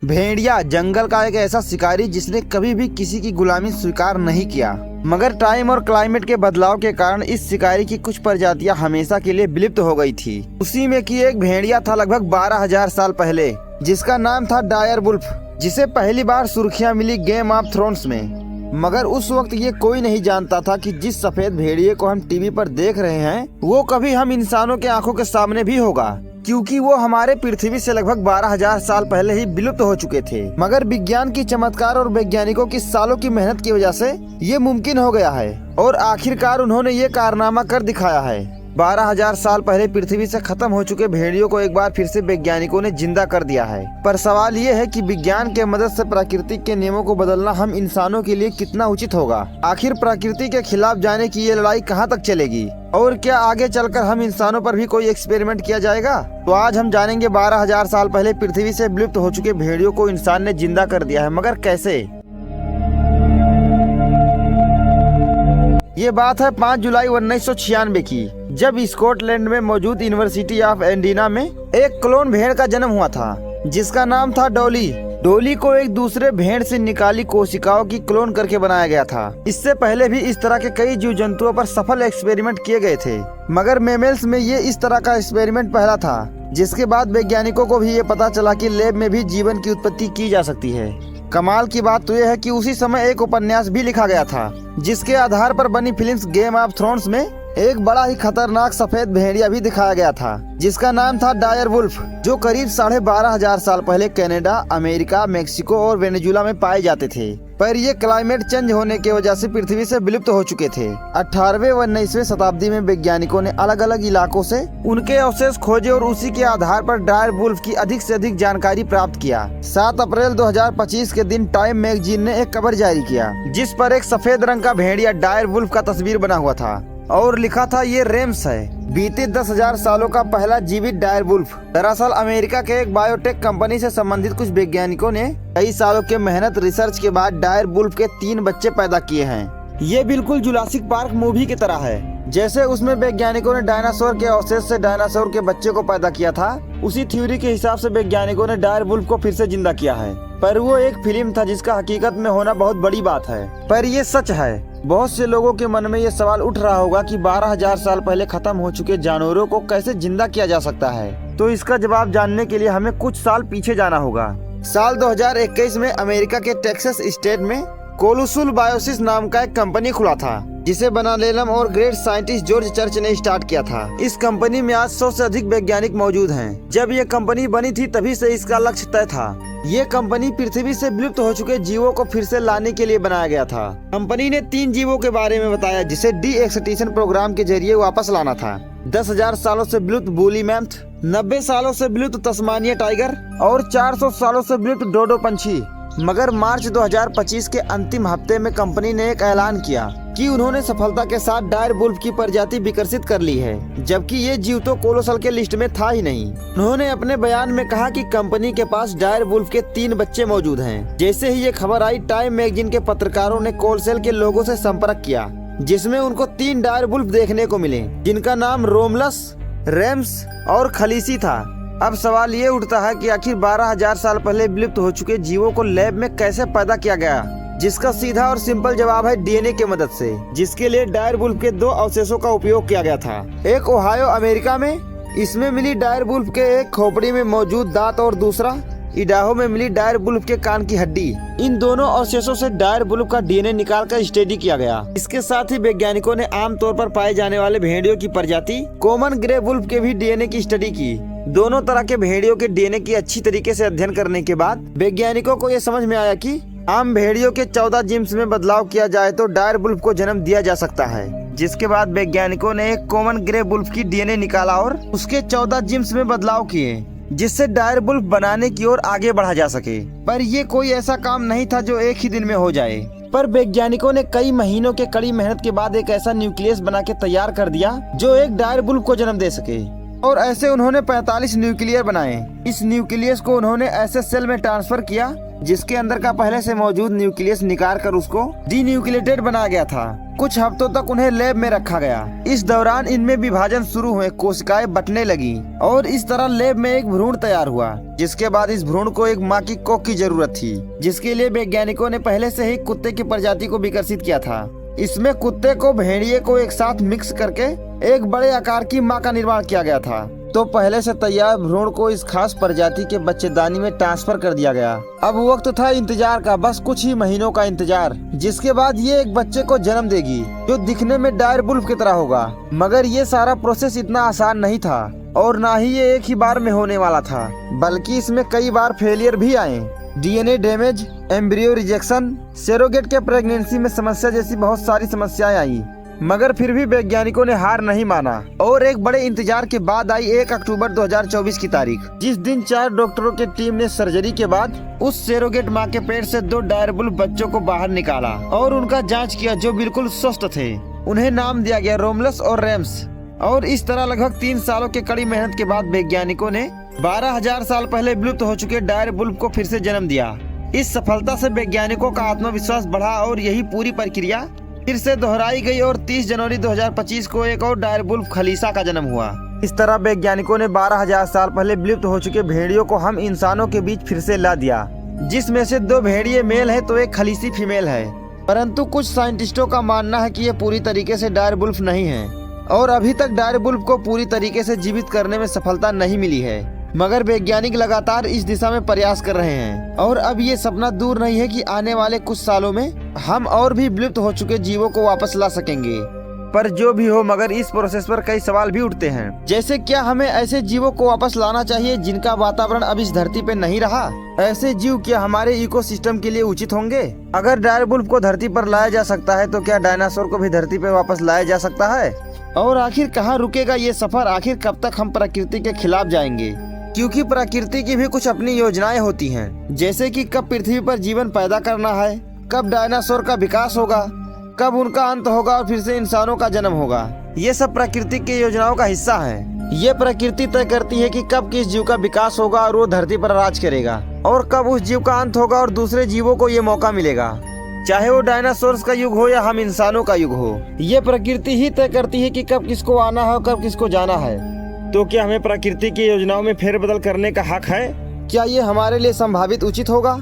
भेड़िया जंगल का एक ऐसा शिकारी जिसने कभी भी किसी की गुलामी स्वीकार नहीं किया, मगर टाइम और क्लाइमेट के बदलाव के कारण इस शिकारी की कुछ प्रजातियां हमेशा के लिए विलुप्त हो गई थी। उसी में की एक भेड़िया था लगभग 12,000 साल पहले, जिसका नाम था डायर वुल्फ, जिसे पहली बार सुर्खियां मिली गेम ऑफ थ्रोन्स में। मगर उस वक्त ये कोई नहीं जानता था कि जिस सफेद भेड़िए को हम टीवी पर देख रहे हैं वो कभी हम इंसानों के आंखों के सामने भी होगा, क्योंकि वो हमारे पृथ्वी से लगभग 12,000 साल पहले ही विलुप्त हो चुके थे। मगर विज्ञान की चमत्कार और वैज्ञानिकों की सालों की मेहनत की वजह से ये मुमकिन हो गया है और आखिरकार उन्होंने ये कारनामा कर दिखाया है। 12,000 साल पहले पृथ्वी से खत्म हो चुके भेड़ियों को एक बार फिर से वैज्ञानिकों ने जिंदा कर दिया है। पर सवाल ये है कि विज्ञान के मदद से प्रकृति के नियमों को बदलना हम इंसानों के लिए कितना उचित होगा। आखिर प्रकृति के खिलाफ जाने की ये लड़ाई कहाँ तक चलेगी और क्या आगे चलकर हम इंसानों पर भी कोई एक्सपेरिमेंट किया जाएगा? तो आज हम जानेंगे 12,000 साल पहले पृथ्वी से विलुप्त हो चुके भेड़ियों को इंसान ने जिंदा कर दिया है, मगर कैसे? ये बात है 5 जुलाई 1996 की, जब स्कॉटलैंड में मौजूद यूनिवर्सिटी ऑफ एडिना में एक क्लोन भेड़ का जन्म हुआ था, जिसका नाम था डॉली। डॉली को एक दूसरे भेड़ से निकाली कोशिकाओं की क्लोन करके बनाया गया था। इससे पहले भी इस तरह के कई जीव जंतुओं पर सफल एक्सपेरिमेंट किए गए थे, मगर मेमल्स में ये इस तरह का एक्सपेरिमेंट पहला था, जिसके बाद वैज्ञानिकों को भी ये पता चला कि लैब में भी जीवन की उत्पत्ति की जा सकती है। कमाल की बात तो यह है कि उसी समय एक उपन्यास भी लिखा गया था, जिसके आधार पर बनी फिल्म गेम ऑफ थ्रोन्स में एक बड़ा ही खतरनाक सफेद भेड़िया भी दिखाया गया था, जिसका नाम था डायर वुल्फ, जो करीब 12,500 साल पहले कनाडा, अमेरिका, मेक्सिको और वेनेजुला में पाए जाते थे। पर ये क्लाइमेट चेंज होने की वजह से पृथ्वी से विलुप्त हो चुके थे। 18वें व 19वें शताब्दी में वैज्ञानिकों ने अलग अलग इलाकों से उनके अवशेष खोजे और उसी के आधार पर डायर वुल्फ की अधिक से अधिक जानकारी प्राप्त किया। 7 अप्रैल 2025 के दिन टाइम मैगजीन ने एक खबर जारी किया, जिस पर एक सफेद रंग का भेड़िया डायर वुल्फ का तस्वीर बना हुआ था और लिखा था ये रेम्स है, बीते 10,000 सालों का पहला जीवित डायर वुल्फ। दरअसल अमेरिका के एक बायोटेक कंपनी से संबंधित कुछ वैज्ञानिकों ने कई सालों के मेहनत रिसर्च के बाद डायर वुल्फ के 3 बच्चे पैदा किए हैं। ये बिल्कुल जुरासिक पार्क मूवी की तरह है, जैसे उसमें वैज्ञानिकों ने डायनासोर के अवशेष से डायनासोर के बच्चे को पैदा किया था। उसी थ्योरी के हिसाब से वैज्ञानिकों ने डायर वुल्फ को फिर से जिंदा किया है। पर वो एक फिल्म था जिसका हकीकत में होना बहुत बड़ी बात है, पर ये सच है। बहुत से लोगों के मन में ये सवाल उठ रहा होगा कि 12,000 साल पहले खत्म हो चुके जानवरों को कैसे जिंदा किया जा सकता है। तो इसका जवाब जानने के लिए हमें कुछ साल पीछे जाना होगा। साल 2021 में अमेरिका के टेक्सास स्टेट में कोलोसुल बायोसिस नाम का एक कंपनी खुला था, जिसे बनालेलम और ग्रेट साइंटिस्ट जॉर्ज चर्च ने स्टार्ट किया था। इस कंपनी में आज 100 से अधिक वैज्ञानिक मौजूद हैं। जब ये कंपनी बनी थी तभी से इसका लक्ष्य तय था। ये कंपनी पृथ्वी से विलुप्त हो चुके जीवों को फिर से लाने के लिए बनाया गया था। कंपनी ने 3 जीवों के बारे में बताया जिसे डी एक्सटिंक्शन प्रोग्राम के जरिए वापस लाना था। 10,000 सालों से विलुप्त वूली मैमथ, 90 सालों से विलुप्त तस्मानिया टाइगर और 400 सालों से विलुप्त डोडो पंछी। मगर मार्च 2025 के अंतिम हफ्ते में कंपनी ने एक ऐलान किया कि उन्होंने सफलता के साथ डायर वुल्फ की प्रजाति विकसित कर ली है, जबकि ये जीव तो कोलोसल के लिस्ट में था ही नहीं। उन्होंने अपने बयान में कहा कि कंपनी के पास डायर वुल्फ के 3 बच्चे मौजूद हैं। जैसे ही ये खबर आई, टाइम मैगजीन के पत्रकारों ने कोलोसल के लोगों से संपर्क किया, जिसमें उनको 3 डायर वुल्फ देखने को मिले, जिनका नाम रोमलस, रेम्स और खलीसी था। अब सवाल ये उठता है कि आखिर 12,000 साल पहले विलुप्त हो चुके जीवों को लैब में कैसे पैदा किया गया, जिसका सीधा और सिंपल जवाब है डीएनए की मदद से, जिसके लिए डायर वुल्फ के 2 अवशेषों का उपयोग किया गया था। एक ओहायो अमेरिका में इसमें मिली डायर वुल्फ के एक खोपड़ी में मौजूद दांत और दूसरा इडाहो में मिली डायर वुल्फ के कान की हड्डी। इन दोनों अवशेषों से डायर वुल्फ का डीएनए निकालकर स्टडी किया गया। इसके साथ ही वैज्ञानिकों ने आमतौर पर पाए जाने वाले भेड़ियों की प्रजाति कॉमन ग्रे वुल्फ के भी डीएनए की स्टडी की। दोनों तरह के भेड़ियों के डीएनए की अच्छी तरीके से अध्ययन करने के बाद वैज्ञानिकों को यह समझ में आया कि आम भेड़ियों के 14 जीन्स में बदलाव किया जाए तो डायर वुल्फ को जन्म दिया जा सकता है। जिसके बाद वैज्ञानिकों ने एक कॉमन ग्रे वुल्फ की डीएनए निकाला और उसके 14 जीन्स में बदलाव किए, जिससे डायर वुल्फ बनाने की ओर आगे बढ़ा जा सके। पर ये कोई ऐसा काम नहीं था जो एक ही दिन में हो जाए, पर वैज्ञानिकों ने कई महीनों के कड़ी मेहनत के बाद एक ऐसा न्यूक्लियस बना के तैयार कर दिया जो एक डायर वुल्फ को जन्म दे सके। और ऐसे उन्होंने 45 न्यूक्लियर बनाए। इस न्यूक्लियस को उन्होंने ऐसे सेल में ट्रांसफर किया जिसके अंदर का पहले से मौजूद न्यूक्लियस निकाल कर उसको डीन्यूक्लिएटेड बनाया गया था। कुछ हफ्तों तक उन्हें लैब में रखा गया। इस दौरान इनमें विभाजन शुरू हुए, कोशिकाएं बंटने लगी और इस तरह लैब में एक भ्रूण तैयार हुआ। जिसके बाद इस भ्रूण को एक माँ की कोख की जरूरत थी, जिसके लिए वैज्ञानिकों ने पहले से ही कुत्ते की प्रजाति को विकसित किया था। इसमें कुत्ते को भेड़िए को एक साथ मिक्स करके एक बड़े आकार की माँ का निर्माण किया गया था। तो पहले से तैयार भ्रूण को इस खास प्रजाति के बच्चेदानी में ट्रांसफर कर दिया गया। अब वक्त था इंतजार का, बस कुछ ही महीनों का इंतजार, जिसके बाद ये एक बच्चे को जन्म देगी जो दिखने में डायर वुल्फ की तरह होगा। मगर ये सारा प्रोसेस इतना आसान नहीं था और ना ही ये एक ही बार में होने वाला था, बल्कि इसमें कई बार फेलियर भी आए। DNA damage, embryo rejection, surrogate के प्रेगनेंसी में समस्या जैसी बहुत सारी समस्याएं आई। मगर फिर भी वैज्ञानिकों ने हार नहीं माना और एक बड़े इंतजार के बाद आई 1 अक्टूबर 2024 की तारीख, जिस दिन 4 डॉक्टरों की टीम ने सर्जरी के बाद उस सरोगेट माँ के पेट से 2 डायर वुल्फ बच्चों को बाहर निकाला और उनका जांच किया, जो बिल्कुल स्वस्थ थे। उन्हें नाम दिया गया रोमलस और रेम्स। और इस तरह लगभग 3 सालों की कड़ी मेहनत के बाद वैज्ञानिकों ने 12,000 साल पहले विलुप्त हो चुके डायर वुल्फ को फिर से जन्म दिया। इस सफलता से वैज्ञानिकों का आत्मविश्वास बढ़ा और यही पूरी प्रक्रिया फिर से दोहराई गई और 30 जनवरी 2025 को एक और डायर वुल्फ खलीसा का जन्म हुआ। इस तरह वैज्ञानिकों ने 12,000 साल पहले विलुप्त हो चुके भेड़ियों को हम इंसानों के बीच फिर से ला दिया, जिसमें से 2 भेड़िए मेल है तो एक खलीसी फीमेल है। परंतु कुछ साइंटिस्टों का मानना है कि ये पूरी तरीके से डायर वुल्फ नहीं है और अभी तक डायर वुल्फ को पूरी तरीके से जीवित करने में सफलता नहीं मिली है। मगर वैज्ञानिक लगातार इस दिशा में प्रयास कर रहे हैं और अब ये सपना दूर नहीं है कि आने वाले कुछ सालों में हम और भी विलुप्त हो चुके जीवों को वापस ला सकेंगे। पर जो भी हो, मगर इस प्रोसेस पर कई सवाल भी उठते हैं, जैसे क्या हमें ऐसे जीवों को वापस लाना चाहिए जिनका वातावरण अब इस धरती पे नहीं रहा? ऐसे जीव क्या हमारे इकोसिस्टम के लिए उचित होंगे? अगर डायर वुल्फ को धरती पर लाया जा सकता है तो क्या डायनासोर को भी धरती पे वापस लाया जा सकता है? और आखिर कहाँ रुकेगा ये सफर? आखिर कब तक हम प्रकृति के खिलाफ जाएंगे? क्योंकि प्रकृति की भी कुछ अपनी योजनाएं होती हैं, जैसे कि कब पृथ्वी पर जीवन पैदा करना है, कब डायनासोर का विकास होगा, कब उनका अंत होगा और फिर से इंसानों का जन्म होगा। ये सब प्रकृति की योजनाओं का हिस्सा है। ये प्रकृति तय करती है कि कब किस जीव का विकास होगा और वो धरती पर राज करेगा, और कब उस जीव का अंत होगा और दूसरे जीवों को ये मौका मिलेगा, चाहे वो डायनासोर्स का युग हो या हम इंसानों का युग हो। ये प्रकृति ही तय करती है कि कब किसको आना है और कब किसको जाना है। तो क्या हमें प्रकृति की योजनाओं में फेरबदल करने का हक है? क्या ये हमारे लिए संभावित उचित होगा?